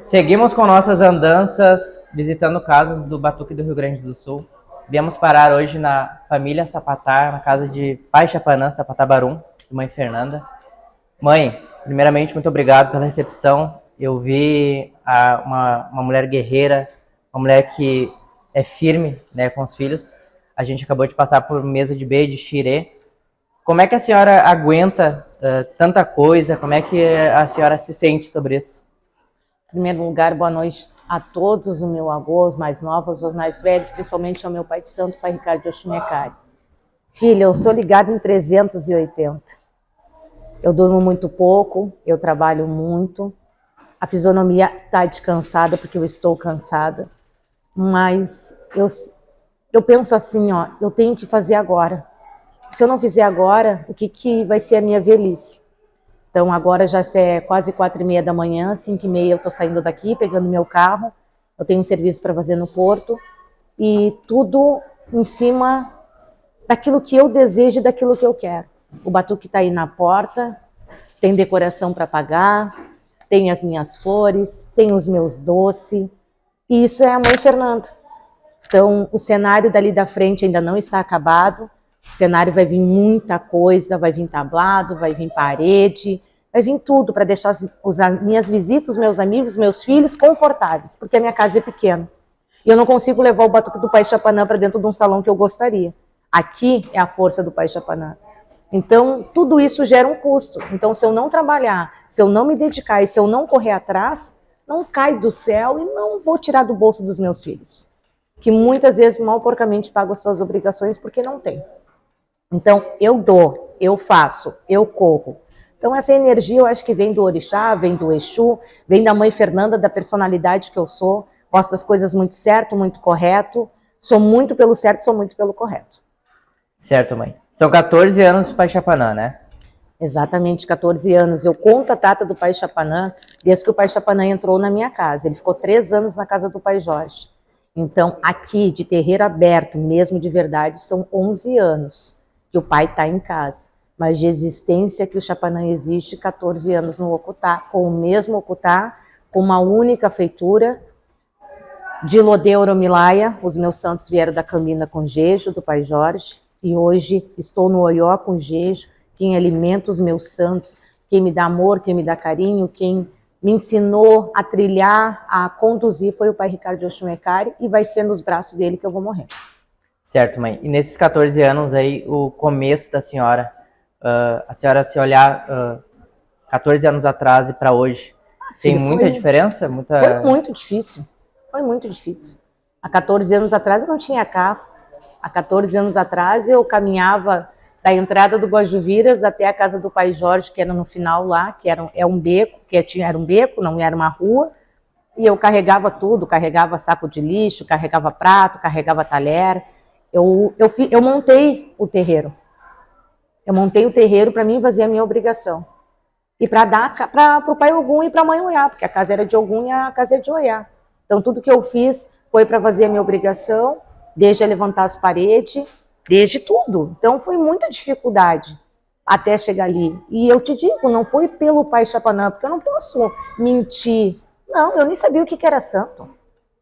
Seguimos com nossas andanças, visitando casas do Batuque do Rio Grande do Sul. Viemos parar hoje na família Sapatar, na casa de Pai Chapanã, Sapatabarum, de mãe Fernanda. Mãe, primeiramente, muito obrigado pela recepção. Eu vi uma mulher guerreira, uma mulher que é firme, né, com os filhos. A gente acabou de passar por mesa de B, de xirê. Como é que a senhora aguenta tanta coisa? Como é que a senhora se sente sobre isso? Em primeiro lugar, boa noite a todos, o meu avô, os mais novos, os mais velhos, principalmente ao meu pai de santo, pai Ricardo de Oxumecari. Filha, eu sou ligada em 380. Eu durmo muito pouco, eu trabalho muito. A fisionomia está descansada porque eu estou cansada. Mas eu penso assim, ó, eu tenho que fazer agora. Se eu não fizer agora, o que vai ser a minha velhice? Então agora já é quase 4h30 da manhã, 5h30 eu estou saindo daqui, pegando meu carro. Eu tenho um serviço para fazer no Porto. E tudo em cima daquilo que eu desejo e daquilo que eu quero. O batuque está aí na porta, tem decoração para pagar, tem as minhas flores, tem os meus doces. E isso é a mãe Fernanda. Então o cenário dali da frente ainda não está acabado. O cenário vai vir muita coisa, vai vir tablado, vai vir parede, vai vir tudo para deixar as minhas visitas, os meus amigos, meus filhos confortáveis, porque a minha casa é pequena. E eu não consigo levar o batuque do Pai Chapanã para dentro de um salão que eu gostaria. Aqui é a força do Pai Chapanã. Então, tudo isso gera um custo. Então, se eu não trabalhar, se eu não me dedicar e se eu não correr atrás, não cai do céu e não vou tirar do bolso dos meus filhos, que muitas vezes mal porcamente pagam as suas obrigações porque não tem. Então, eu dou, eu faço, eu corro. Então, essa energia eu acho que vem do Orixá, vem do Exu, vem da mãe Fernanda, da personalidade que eu sou. Gosto das coisas muito certo, muito correto. Sou muito pelo certo, sou muito pelo correto. Certo, mãe. São 14 anos do Pai Chapanã, né? Exatamente, 14 anos. Eu conto a data do Pai Chapanã desde que o Pai Chapanã entrou na minha casa. Ele ficou 3 anos na casa do Pai Jorge. Então, aqui, de terreiro aberto, mesmo de verdade, são 11 anos que o pai está em casa. Mas de existência que o Chapanã existe, 14 anos no Okutá, com o mesmo Okutá, com uma única feitura, de Lodê Oromilaia. Os meus santos vieram da Camina com Jejo, do Pai Jorge, e hoje estou no Oió com Jejo. Quem alimenta os meus santos, quem me dá amor, quem me dá carinho, quem me ensinou a trilhar, a conduzir, foi o pai Ricardo de Oxumecari, e vai ser nos braços dele que eu vou morrer. Certo, mãe. E nesses 14 anos aí, o começo da senhora, a senhora se olhar 14 anos atrás e para hoje, tem muita diferença? Foi muito difícil. Foi muito difícil. Há 14 anos atrás eu não tinha carro. Há 14 anos atrás eu caminhava da entrada do Guajuviras até a casa do Pai Jorge, que era no final lá, que era um beco, era um beco, não era uma rua, e eu carregava tudo, carregava saco de lixo, carregava prato, carregava talher. Eu montei o terreiro. Eu montei o terreiro para mim fazer a minha obrigação. E para dar para o pai Ogum e para a mãe Oiá, porque a casa era de Ogum e a casa é de Oiá. Então tudo que eu fiz foi para fazer a minha obrigação, desde levantar as paredes, desde tudo. Então foi muita dificuldade até chegar ali. E eu te digo, não foi pelo Pai Chapanã, porque eu não posso mentir. Não, eu nem sabia o que era santo.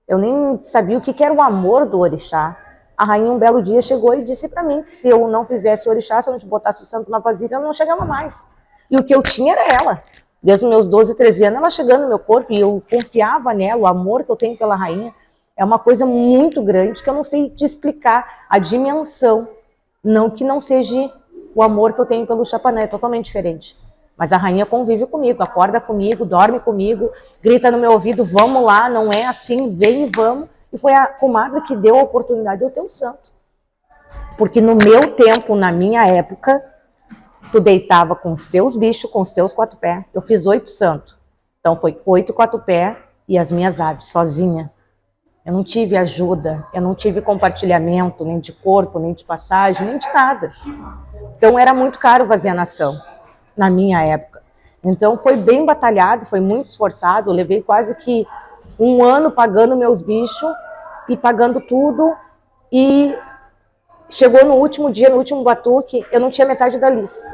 Eu nem sabia o que era o amor do Orixá. A rainha um belo dia chegou e disse para mim que se eu não fizesse Orixá, se eu não te botasse o santo na vasilha, eu não chegava mais. E o que eu tinha era ela. Desde os meus 12, 13 anos, ela chegando no meu corpo, e eu confiava nela. O amor que eu tenho pela rainha é uma coisa muito grande, que eu não sei te explicar a dimensão. Não que não seja o amor que eu tenho pelo Chapanã, é totalmente diferente. Mas a rainha convive comigo, acorda comigo, dorme comigo, grita no meu ouvido, vamos lá, não é assim, vem e vamos. E foi a comadre que deu a oportunidade de eu ter o santo. Porque no meu tempo, na minha época, tu deitava com os teus bichos, com os teus 4 pés. Eu fiz 8 santos. Então foi 8 4 pés e as minhas aves, sozinha. Eu não tive ajuda, eu não tive compartilhamento, nem de corpo, nem de passagem, nem de nada. Então era muito caro fazer a nação, na minha época. Então foi bem batalhado, foi muito esforçado. Eu levei quase que 1 ano pagando meus bichos e pagando tudo. E chegou no último dia, no último batuque, eu não tinha metade da lice.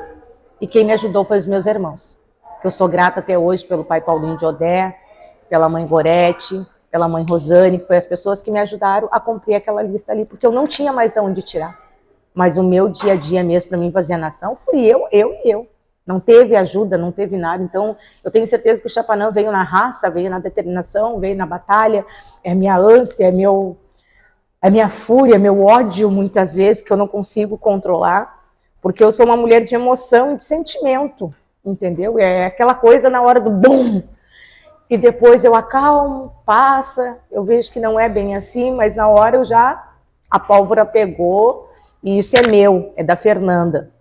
E quem me ajudou foi os meus irmãos. Eu sou grata até hoje pelo pai Paulinho de Odé, pela mãe Gorete, pela mãe Rosane, que foi as pessoas que me ajudaram a cumprir aquela lista ali, porque eu não tinha mais de onde tirar. Mas o meu dia a dia mesmo para mim fazer a nação fui eu e eu. Não teve ajuda, não teve nada. Então, eu tenho certeza que o Chapanã veio na raça, veio na determinação, veio na batalha. É minha ânsia, é minha fúria, meu ódio, muitas vezes, que eu não consigo controlar. Porque eu sou uma mulher de emoção e de sentimento, entendeu? É aquela coisa na hora do BUM! E depois eu acalmo, passa, eu vejo que não é bem assim, mas na hora eu já, a pólvora pegou, e isso é meu, é da Fernanda.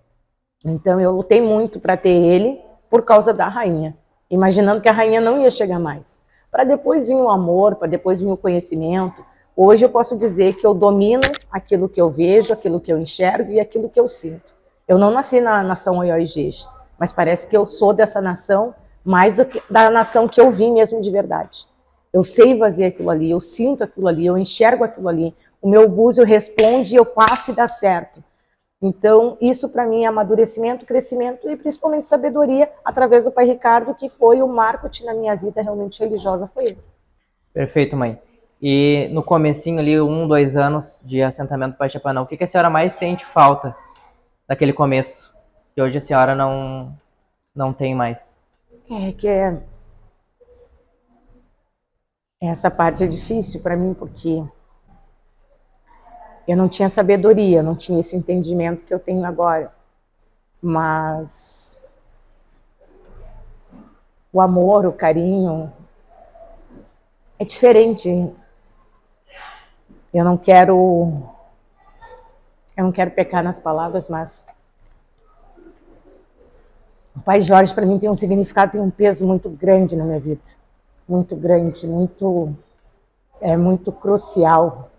Então eu lutei muito para ter ele por causa da rainha, imaginando que a rainha não ia chegar mais. Para depois vir o amor, para depois vir o conhecimento. Hoje eu posso dizer que eu domino aquilo que eu vejo, aquilo que eu enxergo e aquilo que eu sinto. Eu não nasci na nação Oió e Jeje, mas parece que eu sou dessa nação mais do que da nação que eu vim mesmo de verdade. Eu sei fazer aquilo ali, eu sinto aquilo ali, eu enxergo aquilo ali. O meu búzio responde, eu faço e dá certo. Então, isso para mim é amadurecimento, crescimento e principalmente sabedoria através do Pai Ricardo, que foi o marketing na minha vida realmente religiosa, foi ele. Perfeito, mãe. E no comecinho ali, 2 anos de assentamento Pai Chapanã, o que a senhora mais sente falta daquele começo? Que hoje a senhora não tem mais. Essa parte é difícil para mim, porque eu não tinha sabedoria, não tinha esse entendimento que eu tenho agora. Mas o amor, o carinho é diferente. Eu não quero pecar nas palavras, mas o Pai Jorge para mim tem um significado, tem um peso muito grande na minha vida. Muito grande, muito crucial.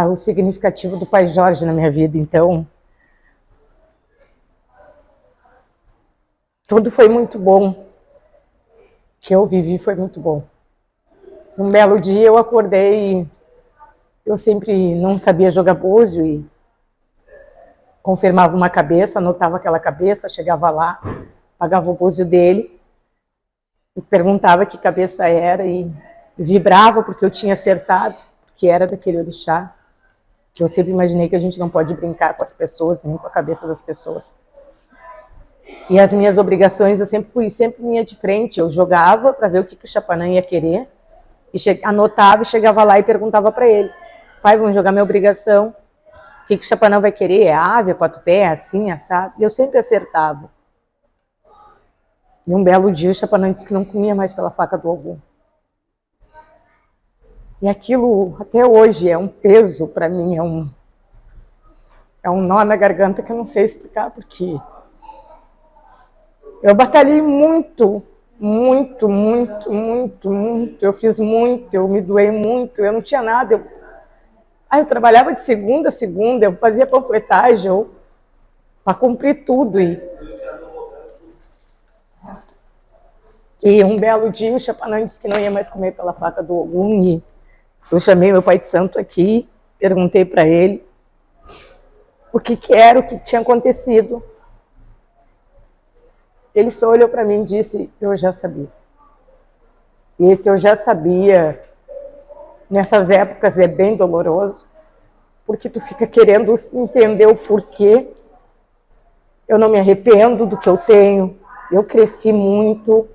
O significativo do Pai Jorge na minha vida. Então, tudo foi muito bom. O que eu vivi foi muito bom. Um belo dia eu acordei, eu sempre não sabia jogar búzio e confirmava uma cabeça, anotava aquela cabeça, chegava lá, pagava o búzio dele, e perguntava que cabeça era e vibrava porque eu tinha acertado, que era daquele orixá, que eu sempre imaginei que a gente não pode brincar com as pessoas, nem com a cabeça das pessoas. E as minhas obrigações, eu sempre minha de frente, eu jogava para ver o que o Chapanã ia querer, e anotava e chegava lá e perguntava para ele: pai, vamos jogar minha obrigação, o que o Chapanã vai querer? É ave, é 4 pés, assim, assado? E eu sempre acertava. E um belo dia o Chapanã disse que não comia mais pela faca do Ogum. E aquilo, até hoje, é um peso para mim, é um nó na garganta que eu não sei explicar, porque eu batalhei muito, muito, muito, muito, muito. Eu fiz muito, eu me doei muito, eu não tinha nada. Eu trabalhava de segunda a segunda, eu fazia panfletagem para cumprir tudo. E um belo dia o Chapanã disse que não ia mais comer pela faca do Ogum. E eu chamei meu pai de santo aqui, perguntei para ele o que era, o que tinha acontecido. Ele só olhou para mim e disse: eu já sabia. E esse eu já sabia, nessas épocas é bem doloroso, porque tu fica querendo entender o porquê. Eu não me arrependo do que eu tenho, eu cresci muito.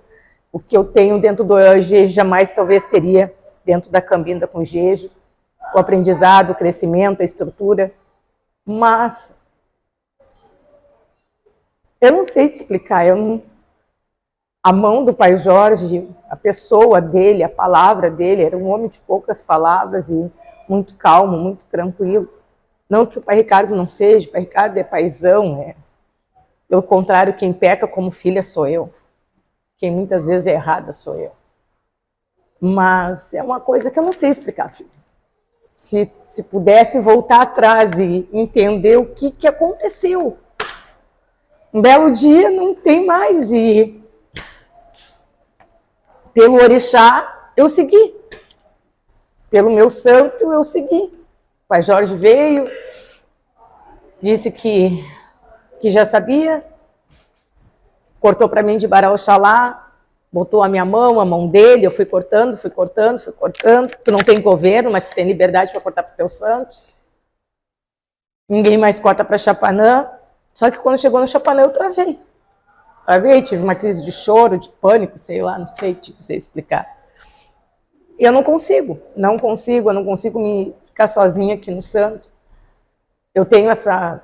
O que eu tenho dentro do Jeje jamais talvez teria dentro da Cambinda com Jeje, o aprendizado, o crescimento, a estrutura. Mas eu não sei te explicar, a mão do Pai Jorge, a pessoa dele, a palavra dele, era um homem de poucas palavras e muito calmo, muito tranquilo. Não que o Pai Ricardo não seja, o Pai Ricardo é paizão, pelo contrário, quem peca como filha sou eu. Quem muitas vezes é errada sou eu. Mas é uma coisa que eu não sei explicar, filho. Se pudesse voltar atrás e entender o que aconteceu. Um belo dia não tem mais e pelo orixá eu segui. Pelo meu santo eu segui. O Pai Jorge veio, disse que já sabia, cortou para mim de Bará Oxalá, botou a minha mão, a mão dele, eu fui cortando, fui cortando, fui cortando. Tu não tem governo, mas tu tem liberdade para cortar para o teu Santos. Ninguém mais corta para Chapanã. Só que quando chegou no Chapanã eu travei. Travei, tive uma crise de choro, de pânico, sei lá, não sei te dizer, explicar. E eu não consigo me ficar sozinha aqui no Santo. Eu tenho essa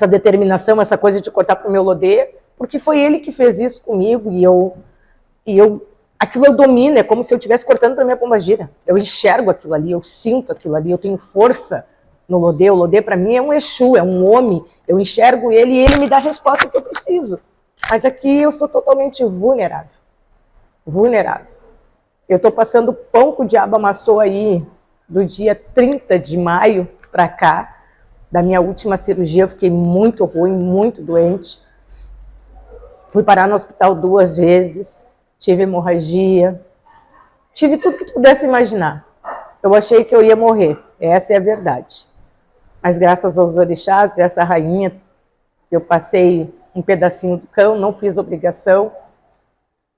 determinação, essa coisa de cortar para o meu Lodê, porque foi ele que fez isso comigo aquilo eu domino, é como se eu estivesse cortando para minha pombagira. Eu enxergo aquilo ali, eu sinto aquilo ali, eu tenho força no Lodê. O Lodê para mim é um Exu, é um homem. Eu enxergo ele e ele me dá a resposta que eu preciso. Mas aqui eu sou totalmente vulnerável. Vulnerável. Eu estou passando pão que o diabo amassou aí do dia 30 de maio para cá, da minha última cirurgia. Eu fiquei muito ruim, muito doente. Fui parar no hospital 2 vezes, tive hemorragia, tive tudo que tu pudesse imaginar. Eu achei que eu ia morrer, essa é a verdade. Mas graças aos orixás, graças à rainha, eu passei um pedacinho do cão, não fiz obrigação.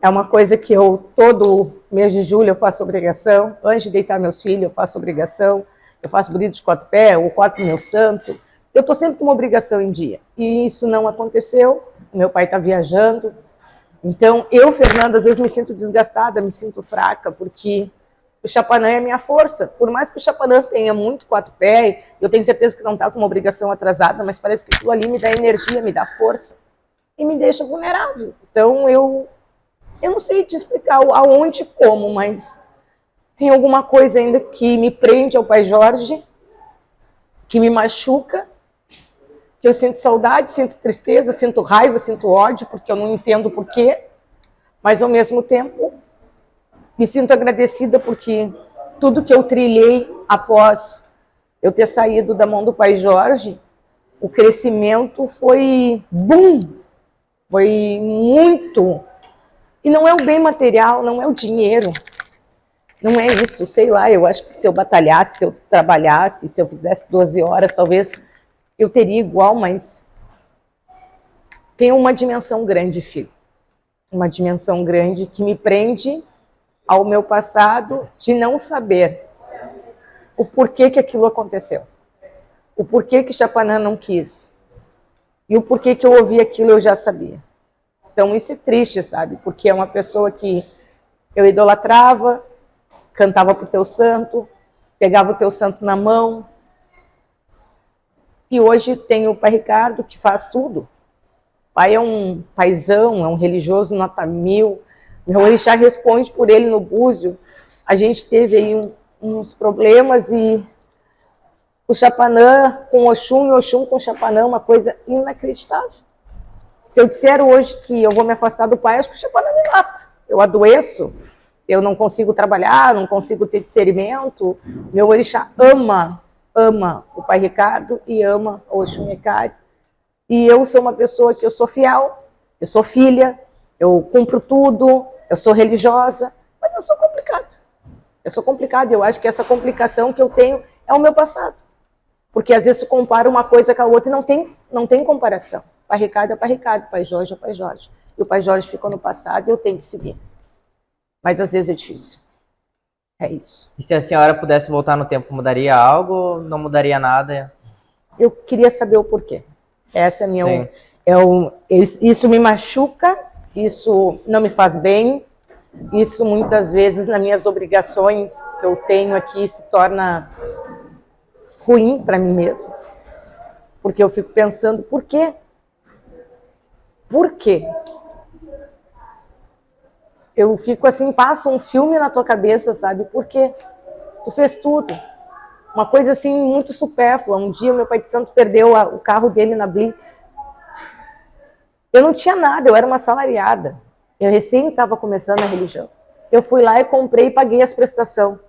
É uma coisa que eu, todo mês de julho, eu faço obrigação. Antes de deitar meus filhos, eu faço obrigação. Eu faço bonito de 4 pés, o quarto do meu santo. Eu estou sempre com uma obrigação em dia. E isso não aconteceu. Meu pai está viajando. Então, eu, Fernanda, às vezes me sinto desgastada, me sinto fraca, porque o Chapanã é a minha força. Por mais que o Chapanã tenha muito 4 pés, eu tenho certeza que não está com uma obrigação atrasada, mas parece que aquilo ali me dá energia, me dá força e me deixa vulnerável. Então, eu não sei te explicar aonde e como, mas tem alguma coisa ainda que me prende ao Pai Jorge, que me machuca, que eu sinto saudade, sinto tristeza, sinto raiva, sinto ódio, porque eu não entendo por quê, mas ao mesmo tempo me sinto agradecida porque tudo que eu trilhei após eu ter saído da mão do Pai Jorge, o crescimento foi boom, foi muito. E não é o bem material, não é o dinheiro, não é isso, sei lá, eu acho que se eu batalhasse, se eu trabalhasse, se eu fizesse 12 horas, talvez eu teria igual, mas tem uma dimensão grande, filho. Uma dimensão grande que me prende ao meu passado de não saber o porquê que aquilo aconteceu. O porquê que Chapanã não quis. E o porquê que eu ouvi aquilo eu já sabia. Então isso é triste, sabe? Porque é uma pessoa que eu idolatrava, cantava pro teu santo, pegava o teu santo na mão. E hoje tem o Pai Ricardo, que faz tudo. O pai é um paizão, é um religioso nota 1000. Meu orixá responde por ele no búzio. A gente teve aí uns problemas e o Chapanã com Oxum e Oxum com Chapanã, uma coisa inacreditável. Se eu disser hoje que eu vou me afastar do pai, acho que o Chapanã me mata. Eu adoeço, eu não consigo trabalhar, não consigo ter discernimento. Meu orixá ama o Pai Ricardo e ama o Oxum Ecari. E eu sou uma pessoa que eu sou fiel, eu sou filha, eu cumpro tudo, eu sou religiosa, mas eu sou complicada. Eu sou complicada e eu acho que essa complicação que eu tenho é o meu passado. Porque às vezes tu compara uma coisa com a outra e não tem comparação. Pai Ricardo é Pai Ricardo, Pai Jorge é Pai Jorge. E o Pai Jorge ficou no passado e eu tenho que seguir. Mas às vezes é difícil. É isso. E se a senhora pudesse voltar no tempo, mudaria algo ou não mudaria nada? Eu queria saber o porquê. Essa é a minha... isso me machuca, isso não me faz bem, isso muitas vezes nas minhas obrigações que eu tenho aqui se torna ruim para mim mesmo. Porque eu fico pensando, por quê? Por quê? Eu fico assim, passa um filme na tua cabeça, sabe? Por quê? Tu fez tudo. Uma coisa assim muito supérflua. Um dia meu pai de santo perdeu o carro dele na Blitz. Eu não tinha nada, eu era uma assalariada. Eu recém estava começando a religião. Eu fui lá e comprei e paguei as prestações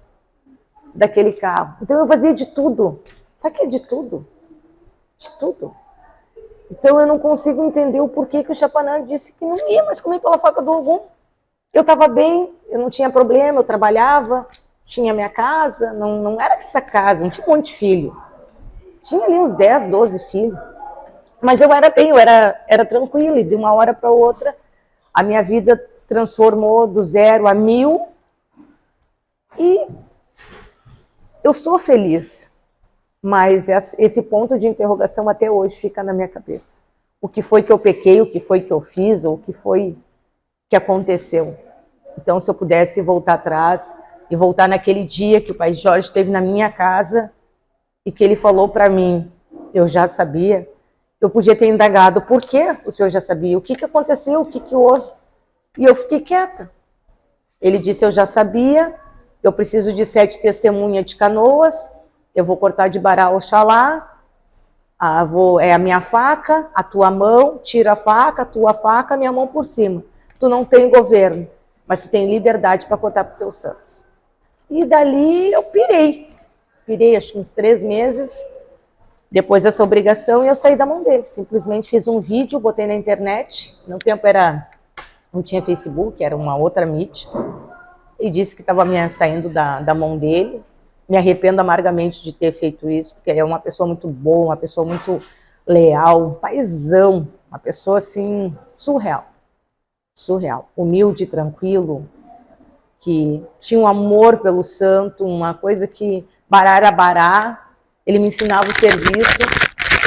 daquele carro. Então eu fazia de tudo. Sabe o que é de tudo? De tudo. Então eu não consigo entender o porquê que o Chapanã disse que não ia mais comer pela faca do Ogum. Eu estava bem, eu não tinha problema, eu trabalhava, tinha minha casa, não era essa casa, não tinha um monte de filho. Tinha ali uns 10, 12 filhos. Mas eu era bem, eu era tranquila, e de uma hora para outra a minha vida transformou do 0 a 1000 e eu sou feliz, mas esse ponto de interrogação até hoje fica na minha cabeça. O que foi que eu pequei, o que foi que eu fiz, ou o que foi que aconteceu. Então, se eu pudesse voltar atrás e voltar naquele dia que o pai Jorge esteve na minha casa e que ele falou para mim, eu já sabia, eu podia ter indagado por que o senhor já sabia, o que aconteceu, o que houve. E eu fiquei quieta. Ele disse, eu já sabia, eu preciso de 7 testemunhas de Canoas, eu vou cortar de Bará Oxalá, é a minha faca, a tua mão, tira a faca, a tua faca, a minha mão por cima. Tu não tem governo, mas tu tem liberdade para cortar para os teus santos. E dali eu pirei acho que uns 3 meses, depois dessa obrigação, e eu saí da mão dele. Simplesmente fiz um vídeo, botei na internet, no tempo não tinha Facebook, era uma outra mídia, e disse que estava saindo da mão dele. Me arrependo amargamente de ter feito isso, porque ele é uma pessoa muito boa, uma pessoa muito leal, um paizão, uma pessoa assim, surreal. Humilde, tranquilo, que tinha um amor pelo santo, uma coisa que Bará era Bará, ele me ensinava o serviço,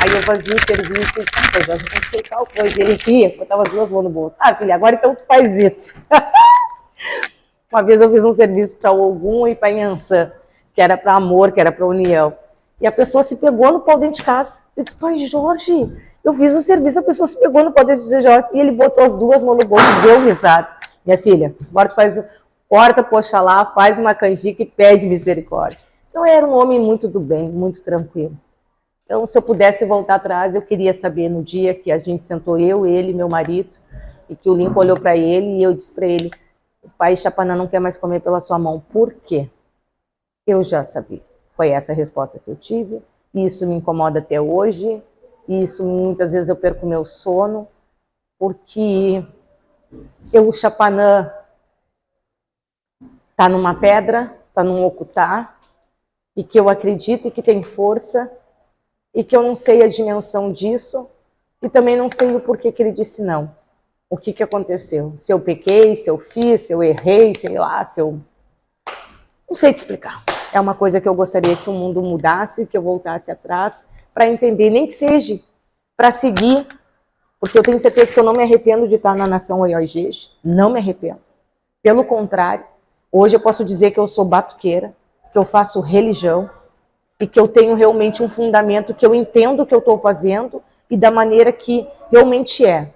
aí eu fazia o serviço e eu não sei tal coisa, ele ria, botava as 2 mãos no bolso. Ah, filha, agora então tu faz isso. Uma vez eu fiz um serviço para Ogum e para Yansan, que era para amor, que era para união. E a pessoa se pegou no pau dentro de casa. Eu disse, pai Jorge, eu fiz um serviço, a pessoa se pegou no pau dentro de Jorge. E ele botou as 2 mãos no bolso e deu risada. Minha filha, agora tu corta pro Oxalá, faz uma canjica e pede misericórdia. Então eu era um homem muito do bem, muito tranquilo. Então se eu pudesse voltar atrás, eu queria saber no dia que a gente sentou eu, ele, meu marido, e que o Lincoln olhou para ele e eu disse para ele, o pai Chapanã não quer mais comer pela sua mão. Por quê? Eu já sabia. Foi essa a resposta que eu tive. E isso me incomoda até hoje. E isso muitas vezes eu perco meu sono. Porque o Chapanã está numa pedra, está num ocultar. E que eu acredito e que tem força. E que eu não sei a dimensão disso. E também não sei o porquê que ele disse não. O que aconteceu? Se eu pequei, se eu fiz, se eu errei, sei lá, se eu... Não sei te explicar. É uma coisa que eu gostaria que o mundo mudasse, que eu voltasse atrás, para entender, nem que seja para seguir, porque eu tenho certeza que eu não me arrependo de estar na nação Oiojês, não me arrependo. Pelo contrário, hoje eu posso dizer que eu sou batuqueira, que eu faço religião, e que eu tenho realmente um fundamento, que eu entendo o que eu estou fazendo, e da maneira que realmente é.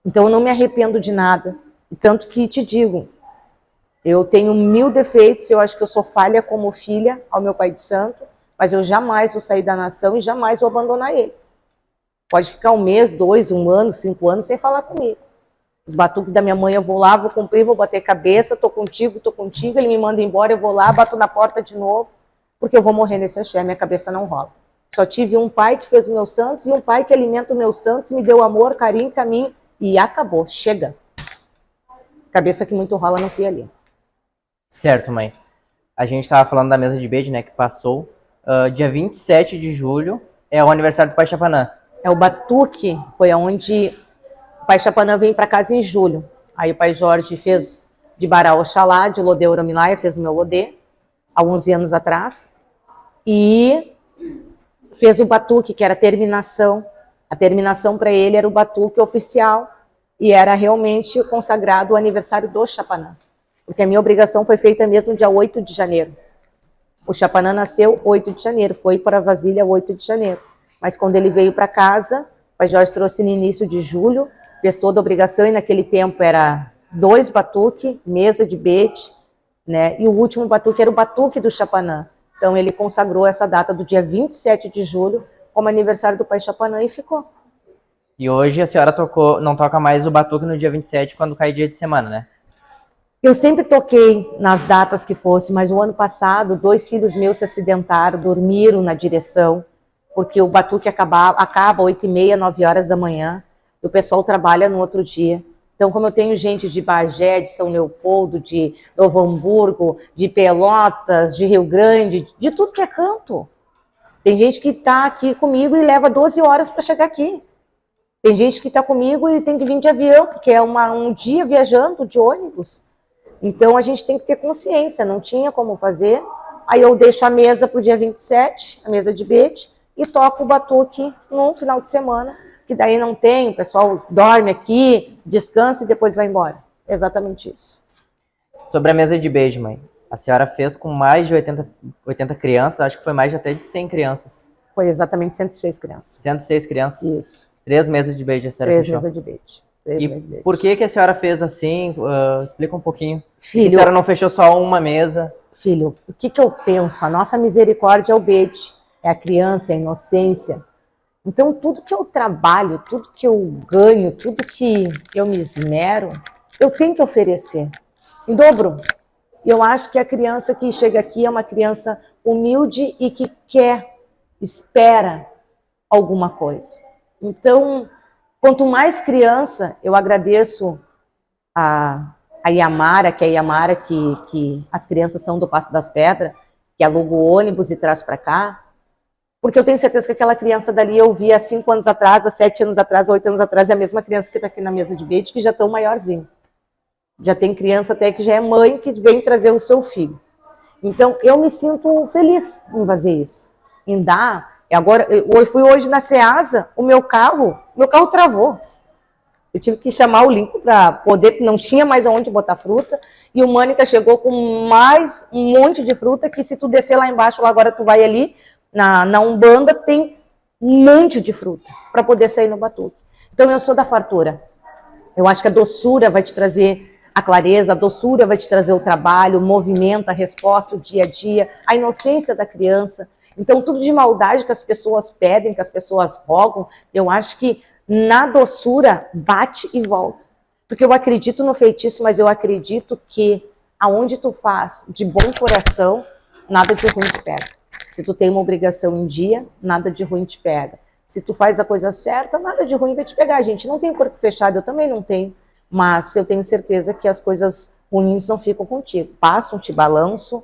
Então eu não me arrependo de nada, tanto que te digo, eu tenho 1000 defeitos, eu acho que eu sou falha como filha ao meu pai de santo, mas eu jamais vou sair da nação e jamais vou abandonar ele. Pode ficar 1 mês, 2, 1 ano, 5 anos sem falar comigo. Os batuques da minha mãe eu vou lá, vou cumprir, vou bater cabeça, tô contigo, ele me manda embora, eu vou lá, bato na porta de novo, porque eu vou morrer nesse axé, minha cabeça não rola. Só tive um pai que fez os meus santos e um pai que alimenta os meus santos, me deu amor, carinho, caminho e acabou, chega. Cabeça que muito rola não fui ali. Certo, mãe. A gente estava falando da mesa de beijo, né, que passou. Dia 27 de julho é o aniversário do pai Chapanã. É o batuque, foi onde o pai Chapanã veio para casa em julho. Aí o pai Jorge fez de Bará Oxalá, de Lodê Uramilaia, fez o meu Lodê, há 11 anos atrás. E fez o batuque, que era a terminação. A terminação para ele era o batuque oficial e era realmente consagrado o aniversário do Chapanã. Porque a minha obrigação foi feita mesmo dia 8 de janeiro. O Chapanã nasceu 8 de janeiro, foi para Vasília 8 de janeiro. Mas quando ele veio para casa, o pai Jorge trouxe no início de julho, fez toda a obrigação, e naquele tempo era 2 batuques, mesa de bete, né? E o último batuque era o batuque do Chapanã. Então ele consagrou essa data do dia 27 de julho como aniversário do pai Chapanã e ficou. E hoje a senhora não toca mais o batuque no dia 27 quando cai dia de semana, né? Eu sempre toquei nas datas que fosse, mas o ano passado 2 filhos meus se acidentaram, dormiram na direção, porque o batuque acaba 8h30, 9 horas da manhã, e o pessoal trabalha no outro dia. Então, como eu tenho gente de Bagé, de São Leopoldo, de Novo Hamburgo, de Pelotas, de Rio Grande, de tudo que é canto. Tem gente que está aqui comigo e leva 12 horas para chegar aqui. Tem gente que está comigo e tem que vir de avião, porque é um dia viajando de ônibus. Então a gente tem que ter consciência, não tinha como fazer. Aí eu deixo a mesa para o dia 27, a mesa de bete, e toco o batuque no final de semana, que daí não tem, o pessoal dorme aqui, descansa e depois vai embora. É exatamente isso. Sobre a mesa de beijo, mãe. A senhora fez com mais de 80 crianças, acho que foi mais de até de 100 crianças. Foi exatamente 106 crianças. 106 crianças? Isso. 3 mesas de beijo a senhora 3 fechou. mesas de beijo. E por que a senhora fez assim? Explica um pouquinho. Filho, a senhora não fechou só uma mesa? Filho, o que eu penso? A nossa misericórdia é o beijo, é a criança, é a inocência. Então, tudo que eu trabalho, tudo que eu ganho, tudo que eu me esmero, eu tenho que oferecer em dobro. Eu acho que a criança que chega aqui é uma criança humilde e que espera alguma coisa. Então, quanto mais criança, eu agradeço a Yamara, que é a Yamara que as crianças são do Passo das Pedras, que aluga o ônibus e traz para cá, porque eu tenho certeza que aquela criança dali eu vi há 5 anos atrás, há 7 anos atrás, há 8 anos atrás, é a mesma criança que está aqui na mesa de beijo, que já estão maiorzinho. Já tem criança até que já é mãe, que vem trazer o seu filho. Então, eu me sinto feliz em fazer isso, em dar. Agora, eu fui hoje na Ceasa, o meu carro travou. Eu tive que chamar o Lincoln para poder, não tinha mais aonde botar fruta, e o Mânica chegou com mais um monte de fruta, que se tu descer lá embaixo, lá agora tu vai ali, na Umbanda, tem um monte de fruta, para poder sair no batuque. Então eu sou da fartura. Eu acho que a doçura vai te trazer a clareza, a doçura vai te trazer o trabalho, o movimento, a resposta, o dia a dia, a inocência da criança. Então tudo de maldade que as pessoas pedem, que as pessoas rogam, eu acho que na doçura bate e volta. Porque eu acredito no feitiço, mas eu acredito que aonde tu faz de bom coração, nada de ruim te pega. Se tu tem uma obrigação em dia, nada de ruim te pega. Se tu faz a coisa certa, nada de ruim vai te pegar. A gente não tem corpo fechado, eu também não tenho. Mas eu tenho certeza que as coisas ruins não ficam contigo. Passam, te balançam.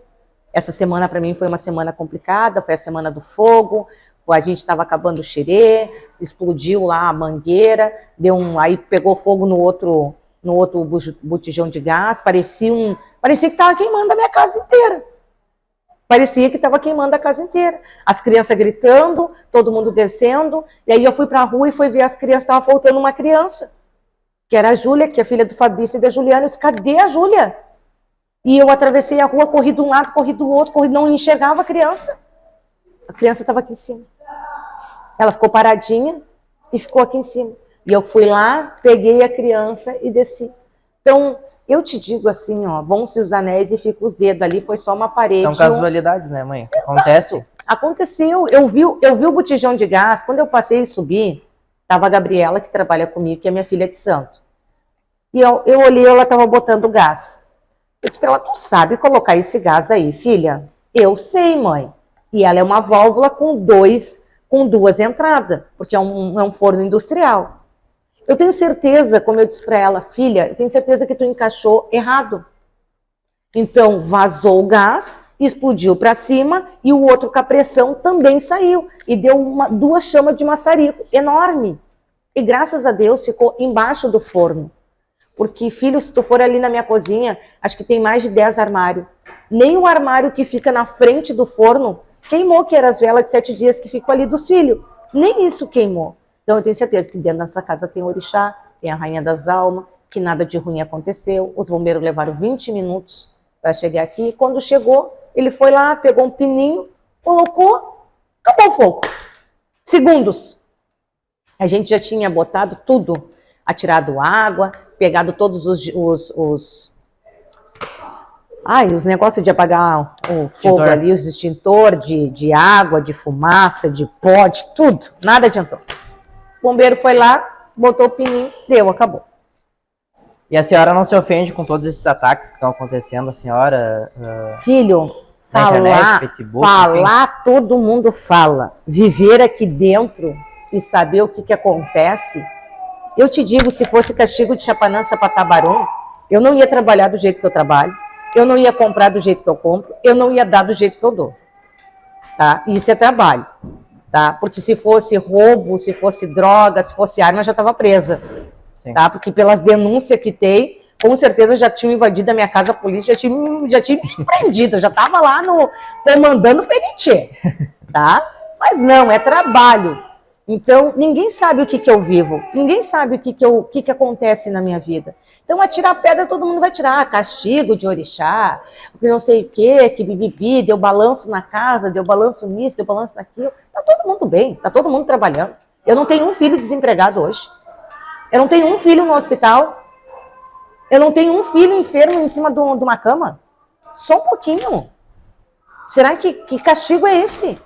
Essa semana para mim foi uma semana complicada, foi a semana do fogo. A gente estava acabando o xerê, explodiu lá a mangueira, aí pegou fogo no outro botijão de gás, parecia que estava queimando a minha casa inteira. Parecia que estava queimando a casa inteira. As crianças gritando, todo mundo descendo, e aí eu fui para a rua e fui ver as crianças, estava faltando uma criança, que era a Júlia, que é filha do Fabrício e da Juliana. Eu disse, cadê a Júlia? E eu atravessei a rua, corri de um lado, corri do outro, não enxergava a criança. A criança estava aqui em cima. Ela ficou paradinha e ficou aqui em cima. E eu fui lá, peguei a criança e desci. Então, eu te digo assim, ó, vão-se os anéis e ficam os dedos. Ali foi só uma parede. São casualidades, né, mãe? Exato. Acontece. Aconteceu. Eu vi o botijão de gás. Quando eu passei e subi, estava a Gabriela, que trabalha comigo, que é minha filha de santo. E eu olhei, ela estava botando gás. Eu disse para ela, tu sabe colocar esse gás aí, filha? Eu sei, mãe. E ela é uma válvula com duas entradas, porque é um forno industrial. Eu tenho certeza, como eu disse para ela, filha, eu tenho certeza que tu encaixou errado. Então, vazou o gás, explodiu para cima e o outro com a pressão também saiu. E deu 2 chamas de maçarico enorme. E graças a Deus ficou embaixo do forno. Porque, filho, se tu for ali na minha cozinha, acho que tem mais de 10 armários. Nem o armário que fica na frente do forno queimou, que eram as velas de 7 dias que ficam ali dos filhos. Nem isso queimou. Então eu tenho certeza que dentro dessa casa tem orixá, tem a rainha das almas, que nada de ruim aconteceu. Os bombeiros levaram 20 minutos para chegar aqui. E quando chegou, ele foi lá, pegou um pininho, colocou, acabou o fogo. Segundos. A gente já tinha botado tudo, atirado água, pegado todos os negócios de apagar o fogo ali, os extintores de água, de fumaça, de pó, de tudo. Nada adiantou. O bombeiro foi lá, botou o pininho, deu, acabou. E a senhora não se ofende com todos esses ataques que estão acontecendo, a senhora? Filho, internet, Facebook, falar todo mundo fala. Viver aqui dentro e saber o que acontece. Eu te digo, se fosse castigo de Chapanã, Patabarum, eu não ia trabalhar do jeito que eu trabalho. Eu não ia comprar do jeito que eu compro, eu não ia dar do jeito que eu dou. Tá? Isso é trabalho. tá? Porque se fosse roubo, se fosse droga, se fosse arma, eu já estava presa, Sim. tá? Porque pelas denúncias que tem, com certeza já tinham invadido a minha casa, a polícia já tinha me prendido, eu já estava lá no comandando o PNT, tá? Mas não, é trabalho. Então, ninguém sabe o que eu vivo, ninguém sabe o que acontece na minha vida. Então, atirar pedra todo mundo vai tirar, castigo de orixá, não sei o que bibibi, deu balanço na casa, deu balanço nisso, deu balanço naquilo. Tá todo mundo bem, tá todo mundo trabalhando. Eu não tenho um filho desempregado hoje. Eu não tenho um filho no hospital. Eu não tenho um filho enfermo em cima de uma cama. Só um pouquinho. Será que castigo é esse?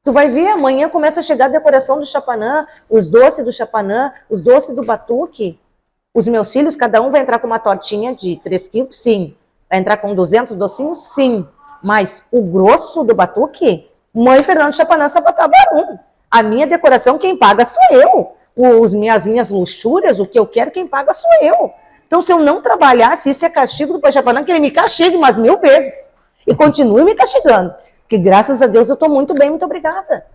Tu vai ver, amanhã começa a chegar a decoração do Chapanã, os doces do Chapanã, os doces do batuque. Os meus filhos, cada um vai entrar com uma tortinha de 3 quilos, sim. Vai entrar com 200 docinhos, sim. Mas o grosso do batuque, mãe Fernando Chapanã Sapatabarum. A minha decoração, quem paga sou eu. As minhas luxúrias, o que eu quero, quem paga sou eu. Então, se eu não trabalhar, se isso é castigo do Pai Chapanã, que ele me castigue umas 1000 vezes. E continue me castigando. Porque, graças a Deus, eu estou muito bem, muito obrigada.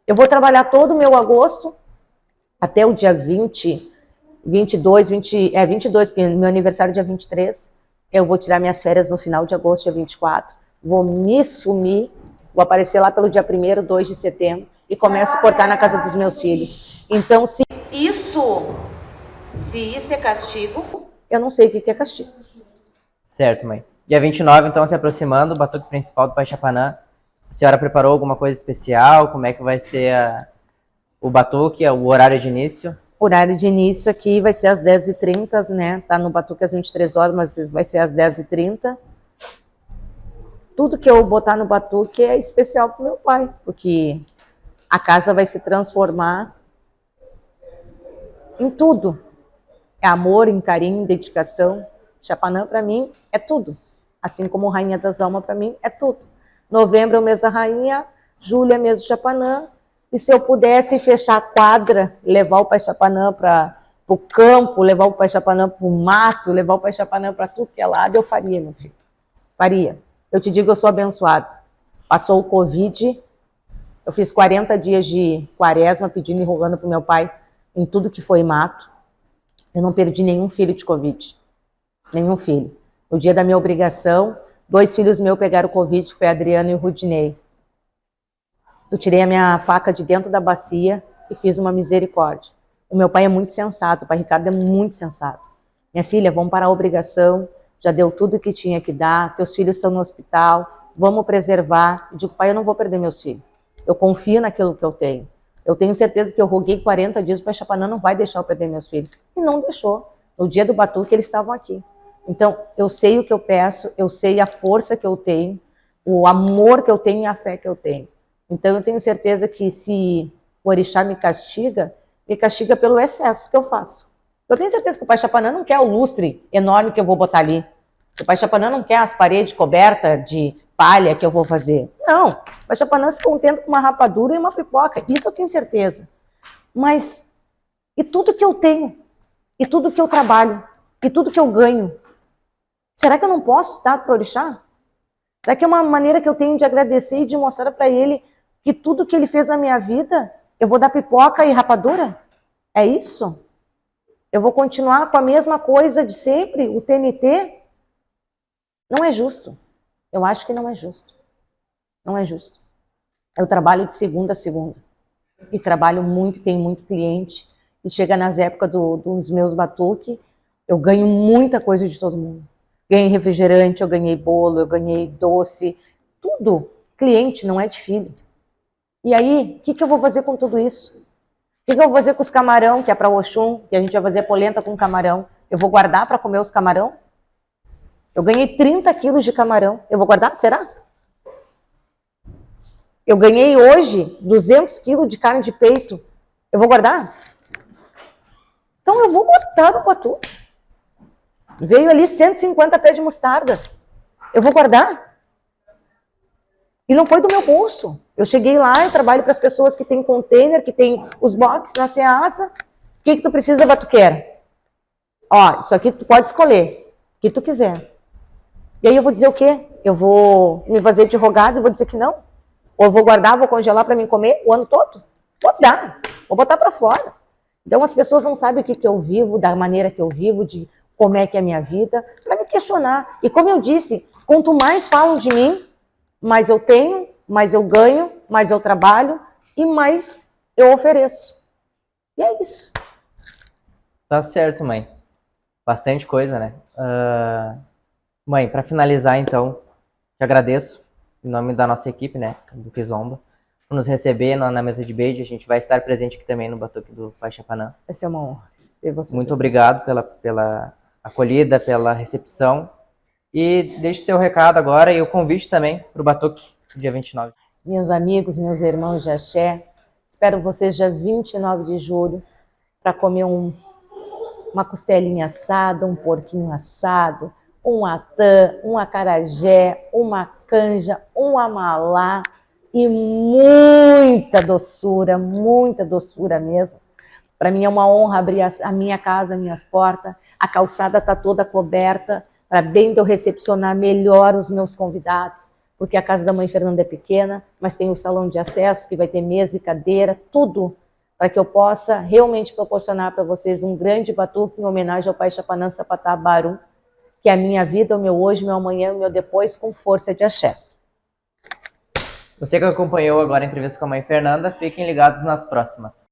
Eu vou trabalhar todo o meu agosto, até o dia 22, porque meu aniversário é dia 23. Eu vou tirar minhas férias no final de agosto, dia 24. Vou me sumir, vou aparecer lá pelo dia 1º, 2 de setembro, e começo a cortar na casa dos meus filhos. Então, se isso é castigo, eu não sei o que é castigo. Certo, mãe. Dia 29, então, se aproximando, o batuque principal do Pai Chapanã. A senhora preparou alguma coisa especial? Como é que vai ser o batuque, o horário de início? O horário de início aqui vai ser às 10h30, né? Tá no batuque às 23 horas, mas vai ser às 10h30. Tudo que eu botar no batuque é especial pro meu pai, porque a casa vai se transformar em tudo. É amor, em carinho, em dedicação. Chapanã, para mim, é tudo. Assim como Rainha das Almas, para mim, é tudo. Novembro é o mês da Rainha, julho é mês do Chapanã. E se eu pudesse fechar a quadra, levar o Pai Chapanã para o campo, levar o Pai Chapanã para o mato, levar o Pai Chapanã para tudo que é lado, eu faria, meu filho. Faria. Eu te digo, eu sou abençoada. Passou o Covid, eu fiz 40 dias de quaresma, pedindo e rogando para o meu pai em tudo que foi mato. Eu não perdi nenhum filho de Covid. Nenhum filho. No dia da minha obrigação, 2 filhos meus pegaram Covid, que foi a Adriana e o Rudinei. Eu tirei a minha faca de dentro da bacia e fiz uma misericórdia. O meu pai é muito sensato, o pai Ricardo é muito sensato. Minha filha, vamos parar a obrigação, já deu tudo que tinha que dar, teus filhos estão no hospital, vamos preservar. Eu digo, pai, eu não vou perder meus filhos. Eu confio naquilo que eu tenho. Eu tenho certeza que eu roguei 40 dias, o Pai Chapanã não vai deixar eu perder meus filhos. E não deixou. No dia do batuque, eles estavam aqui. Então, eu sei o que eu peço, eu sei a força que eu tenho, o amor que eu tenho e a fé que eu tenho. Então, eu tenho certeza que se o orixá me castiga pelo excesso que eu faço. Eu tenho certeza que o Pai Chapanã não quer o lustre enorme que eu vou botar ali. O Pai Chapanã não quer as paredes cobertas de palha que eu vou fazer. Não, o Pai Chapanã se contenta com uma rapadura e uma pipoca. Isso eu tenho certeza. Mas, e tudo que eu tenho? E tudo que eu trabalho? E tudo que eu ganho? Será que eu não posso dar para o orixá? Será que é uma maneira que eu tenho de agradecer e de mostrar para ele que tudo que ele fez na minha vida, eu vou dar pipoca e rapadura? É isso? Eu vou continuar com a mesma coisa de sempre, o TNT? Não é justo. Eu acho que não é justo. Não é justo. Eu trabalho de segunda a segunda. E trabalho muito, tenho muito cliente. E chega nas épocas dos meus batuques, eu ganho muita coisa de todo mundo. Ganhei refrigerante, eu ganhei bolo, eu ganhei doce. Tudo. Cliente, não é de filho. E aí, o que eu vou fazer com tudo isso? O que eu vou fazer com os camarão, que é para Oxum, que a gente vai fazer polenta com camarão? Eu vou guardar para comer os camarão? Eu ganhei 30 quilos de camarão. Eu vou guardar? Será? Eu ganhei hoje 200 quilos de carne de peito. Eu vou guardar? Então eu vou botar no batuque. Veio ali 150 pés de mostarda. Eu vou guardar? E não foi do meu bolso. Eu cheguei lá, eu trabalho para as pessoas que têm container, que tem os boxes na Ceasa. O que tu precisa, batuqueira? Ó, isso aqui tu pode escolher. O que tu quiser. E aí eu vou dizer o quê? Eu vou me fazer de rogado e vou dizer que não? Ou eu vou guardar, vou congelar para mim comer o ano todo? Vou dar, vou botar para fora. Então as pessoas não sabem o que eu vivo, da maneira que eu vivo, de como é que é a minha vida, para me questionar. E como eu disse, quanto mais falam de mim, mais eu tenho, mais eu ganho, mais eu trabalho e mais eu ofereço. E é isso. Tá certo, mãe. Bastante coisa, né? Mãe, para finalizar, então, te agradeço em nome da nossa equipe, né, do Kizomba, por nos receber na mesa de beijo. A gente vai estar presente aqui também no Batuque do Pai Chapanã. Vai ser uma honra ter vocês. Muito obrigado pela acolhida, pela recepção. E deixe seu recado agora e o convite também para o Batuque, dia 29. Meus amigos, meus irmãos de axé, espero vocês dia 29 de julho para comer uma costelinha assada, um porquinho assado, um atã, um acarajé, uma canja, um amalá e muita doçura mesmo. Para mim é uma honra abrir a minha casa, minhas portas. A calçada está toda coberta para bem de eu recepcionar melhor os meus convidados, porque a casa da mãe Fernanda é pequena, mas tem o salão de acesso que vai ter mesa e cadeira, tudo para que eu possa realmente proporcionar para vocês um grande batuque em homenagem ao Pai Chapanã Sapatá Barum, que é a minha vida, o meu hoje, o meu amanhã, o meu depois, com força de axé. Você que acompanhou agora a entrevista com a mãe Fernanda, fiquem ligados nas próximas.